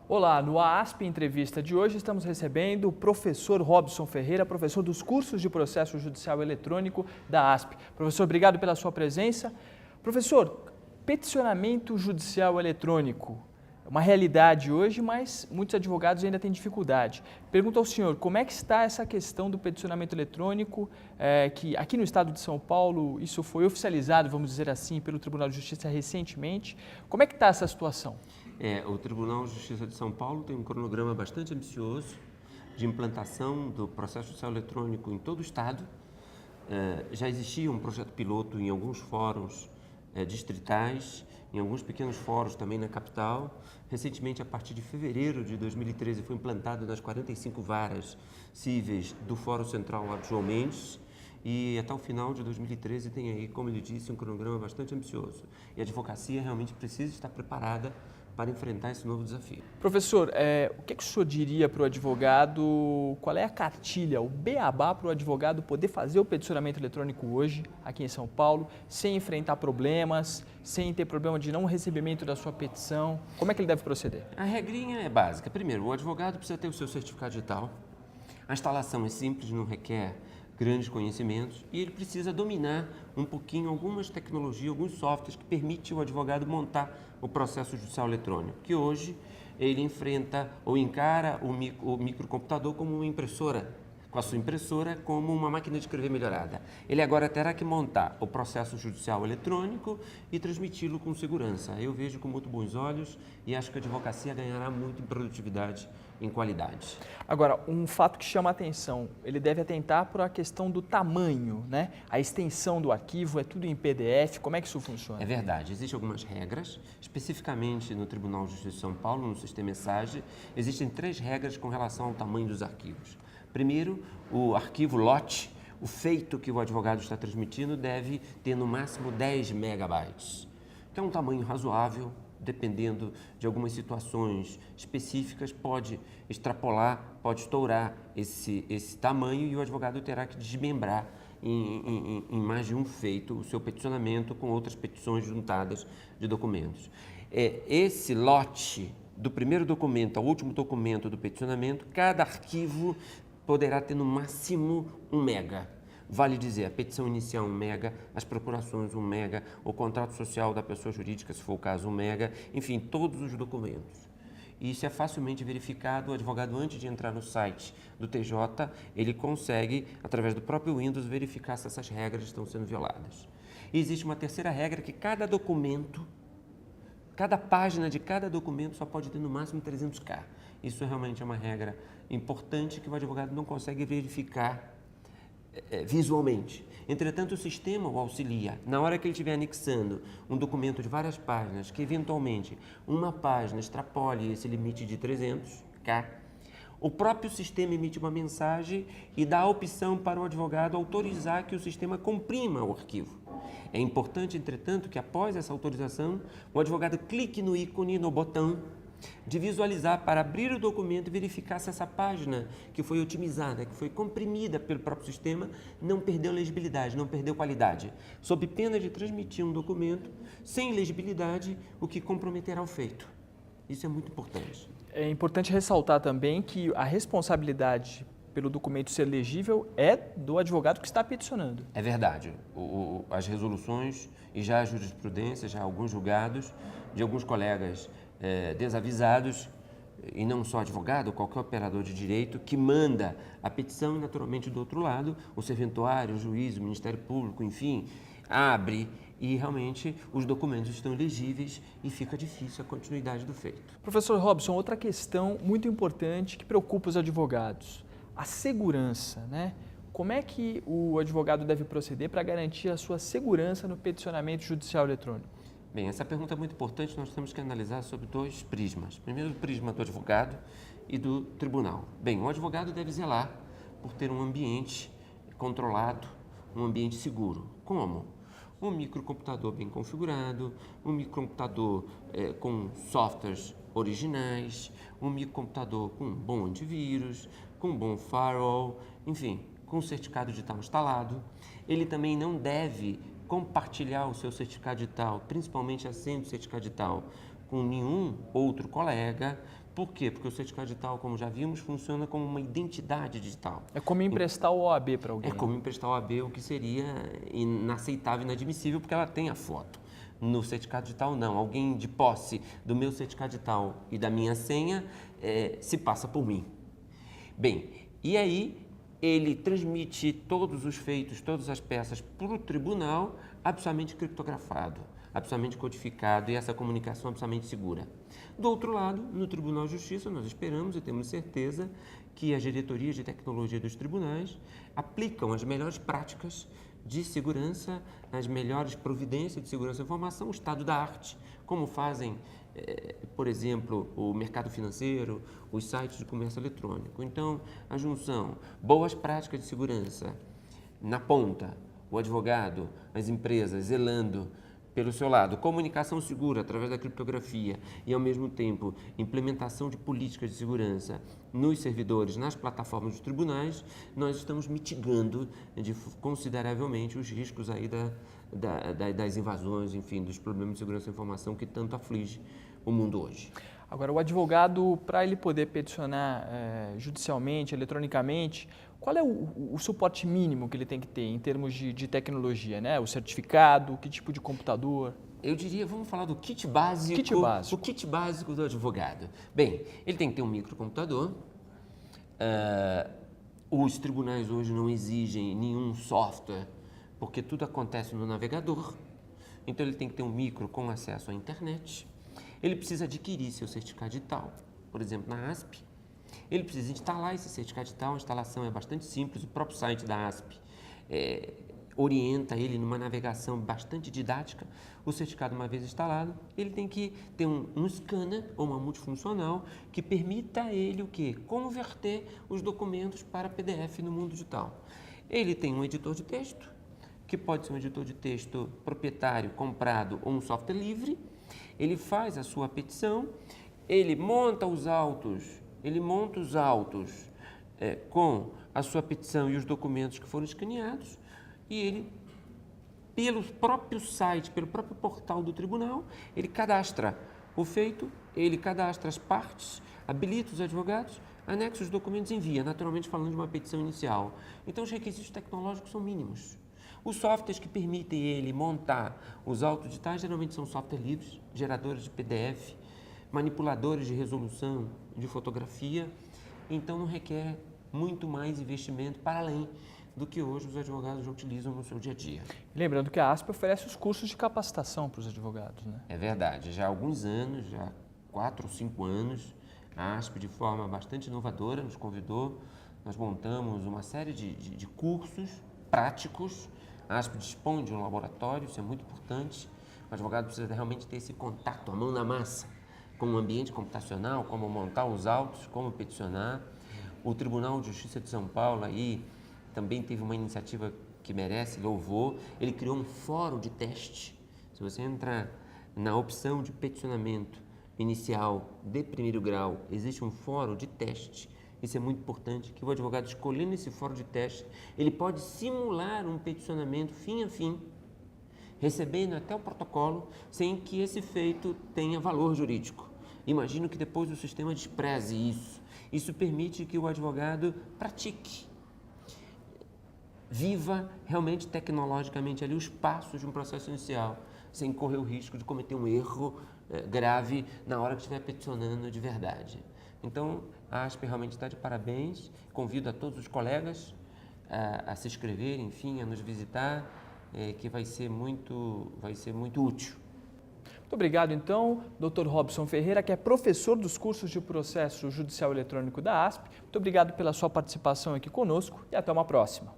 Olá, no AASP Entrevista de hoje estamos recebendo o professor Robson Ferreira, professor dos cursos de Processo Judicial Eletrônico da ASP. Professor, obrigado pela sua presença. Professor, peticionamento judicial eletrônico é uma realidade hoje, mas muitos advogados ainda têm dificuldade. Pergunto ao senhor, como é que está essa questão do peticionamento eletrônico, que aqui no estado de São Paulo isso foi oficializado, vamos dizer assim, pelo Tribunal de Justiça recentemente. Como é que está essa situação? O Tribunal de Justiça de São Paulo tem um cronograma bastante ambicioso de implantação do processo judicial eletrônico em todo o estado. Já existia um projeto piloto em alguns fóruns distritais, em alguns pequenos fóruns também na capital. Recentemente, a partir de fevereiro de 2013, foi implantado nas 45 varas cíveis do Fórum Central lá de João Mendes. E até o final de 2013 tem aí, como ele disse, um cronograma bastante ambicioso. E a advocacia realmente precisa estar preparada para enfrentar esse novo desafio. Professor, o que o senhor diria para o advogado, qual é a cartilha, o beabá para o advogado poder fazer o peticionamento eletrônico hoje, aqui em São Paulo, sem enfrentar problemas, sem ter problema de não recebimento da sua petição? Como é que ele deve proceder? A regrinha é básica. Primeiro, o advogado precisa ter o seu certificado digital. A instalação é simples, não requer grandes conhecimentos e ele precisa dominar um pouquinho algumas tecnologias, alguns softwares que permitem o advogado montar o processo judicial eletrônico, que hoje ele enfrenta ou encara o microcomputador como uma impressora, com a sua impressora como uma máquina de escrever melhorada. Ele agora terá que montar o processo judicial eletrônico e transmiti-lo com segurança. Eu vejo com muito bons olhos e acho que a advocacia ganhará muito em produtividade, em qualidade. Agora, um fato que chama a atenção, ele deve atentar para a questão do tamanho, né? A extensão do arquivo, é tudo em PDF, como é que isso funciona? É verdade, existem algumas regras, especificamente no Tribunal de Justiça de São Paulo, no sistema ESAGE, existem 3 regras com relação ao tamanho dos arquivos. Primeiro, o arquivo LOT, o feito que o advogado está transmitindo, deve ter no máximo 10 megabytes, que é um tamanho razoável. Dependendo de algumas situações específicas, pode extrapolar, pode estourar esse tamanho e o advogado terá que desmembrar em mais de um feito o seu peticionamento com outras petições juntadas de documentos. Esse lote, do primeiro documento ao último documento do peticionamento, cada arquivo poderá ter no máximo 1 mega. Vale dizer, a petição inicial 1 mega, as procurações 1 mega, o contrato social da pessoa jurídica, se for o caso 1 mega, enfim, todos os documentos. Isso é facilmente verificado, o advogado antes de entrar no site do TJ, ele consegue, através do próprio Windows, verificar se essas regras estão sendo violadas. E existe uma terceira regra que cada documento, cada página de cada documento só pode ter no máximo 300K. Isso realmente é uma regra importante que o advogado não consegue verificar visualmente. Entretanto, o sistema o auxilia. Na hora que ele estiver anexando um documento de várias páginas, que eventualmente uma página extrapole esse limite de 300K, o próprio sistema emite uma mensagem e dá a opção para o advogado autorizar que o sistema comprima o arquivo. É importante, entretanto, que após essa autorização, o advogado clique no ícone, no botão de visualizar para abrir o documento e verificar se essa página que foi otimizada, que foi comprimida pelo próprio sistema, não perdeu legibilidade, não perdeu qualidade, sob pena de transmitir um documento sem legibilidade, o que comprometerá o feito. Isso é muito importante. É importante ressaltar também que a responsabilidade pelo documento ser legível é do advogado que está peticionando. É verdade. As resoluções e já a jurisprudência, já alguns julgados de alguns colegas desavisados, e não só advogado, qualquer operador de direito que manda a petição e, naturalmente, do outro lado, o serventuário, o juiz, o Ministério Público, enfim, abre e realmente os documentos estão legíveis e fica difícil a continuidade do feito. Professor Robson, outra questão muito importante que preocupa os advogados, a segurança, né? Como é que o advogado deve proceder para garantir a sua segurança no peticionamento judicial eletrônico? Bem, essa pergunta é muito importante, nós temos que analisar sobre 2 prismas. Primeiro, o prisma do advogado e do tribunal. Bem, o advogado deve zelar por ter um ambiente controlado, um ambiente seguro. Como? Um microcomputador bem configurado, um microcomputador com softwares originais, um microcomputador com bom antivírus, com bom firewall, enfim, com certificado digital instalado. Ele também não deve compartilhar o seu certificado digital, principalmente a senha do certificado digital, com nenhum outro colega, Por quê? Porque o certificado digital, como já vimos, funciona como uma identidade digital. É como emprestar o OAB para alguém. É como emprestar o OAB, o que seria inaceitável, inadmissível, porque ela tem a foto. No certificado digital, não. Alguém de posse do meu certificado digital e da minha senha se passa por mim. Bem, e aí ele transmite todos os feitos, todas as peças para o tribunal absolutamente criptografado, absolutamente codificado e essa comunicação absolutamente segura. Do outro lado, no Tribunal de Justiça, nós esperamos e temos certeza que as diretorias de tecnologia dos tribunais aplicam as melhores práticas de segurança, as melhores providências de segurança da informação, o estado da arte, como fazem, por exemplo, o mercado financeiro, os sites de comércio eletrônico. Então, a junção, boas práticas de segurança na ponta, o advogado, as empresas zelando pelo seu lado, comunicação segura através da criptografia e, ao mesmo tempo, implementação de políticas de segurança nos servidores, nas plataformas dos tribunais, nós estamos mitigando consideravelmente os riscos aí das invasões, enfim, dos problemas de segurança da informação que tanto aflige o mundo hoje. Agora, o advogado, para ele poder peticionar judicialmente, eletronicamente, qual é o suporte mínimo que ele tem que ter em termos de tecnologia, né? O certificado, que tipo de computador? Eu diria, vamos falar do kit básico. O kit básico do advogado. Bem, ele tem que ter um microcomputador. Os tribunais hoje não exigem nenhum software, porque tudo acontece no navegador. Então, ele tem que ter um micro com acesso à internet. Ele precisa adquirir seu certificado digital, por exemplo, na ASP. Ele precisa instalar esse certificado digital, a instalação é bastante simples, o próprio site da ASP orienta ele numa navegação bastante didática. O certificado, uma vez instalado, ele tem que ter um scanner ou uma multifuncional que permita a ele o quê? Converter os documentos para PDF no mundo digital. Ele tem um editor de texto, que pode ser um editor de texto proprietário, comprado ou um software livre. Ele faz a sua petição, ele monta os autos com a sua petição e os documentos que foram escaneados e ele, pelo próprio site, pelo próprio portal do tribunal, ele cadastra o feito, ele cadastra as partes, habilita os advogados, anexa os documentos e envia, naturalmente falando de uma petição inicial. Então os requisitos tecnológicos são mínimos. Os softwares que permitem ele montar os autos digitais geralmente são softwares livres, geradores de PDF, manipuladores de resolução de fotografia, então não requer muito mais investimento para além do que hoje os advogados já utilizam no seu dia a dia. Lembrando que a ASP oferece os cursos de capacitação para os advogados, né? É verdade, já há alguns anos, já 4 ou 5 anos, a ASP de forma bastante inovadora nos convidou, nós montamos uma série de cursos práticos. A ASP dispõe de um laboratório, isso é muito importante. O advogado precisa realmente ter esse contato, a mão na massa, com o ambiente computacional, como montar os autos, como peticionar. O Tribunal de Justiça de São Paulo aí também teve uma iniciativa que merece louvor. Ele criou um fórum de teste. Se você entrar na opção de peticionamento inicial de primeiro grau, existe um fórum de teste. Isso é muito importante, que o advogado, escolhendo esse fórum de teste, ele pode simular um peticionamento fim a fim, recebendo até o protocolo, sem que esse feito tenha valor jurídico. Imagino que depois o sistema despreze isso. Isso permite que o advogado pratique, viva realmente tecnologicamente ali os passos de um processo inicial, sem correr o risco de cometer um erro grave na hora que estiver peticionando de verdade. Então, a ASP realmente está de parabéns, convido a todos os colegas a se inscreverem, enfim, a nos visitar, que vai ser muito útil. Muito obrigado, então, Dr. Robson Ferreira, que é professor dos cursos de processo judicial eletrônico da ASP. Muito obrigado pela sua participação aqui conosco e até uma próxima.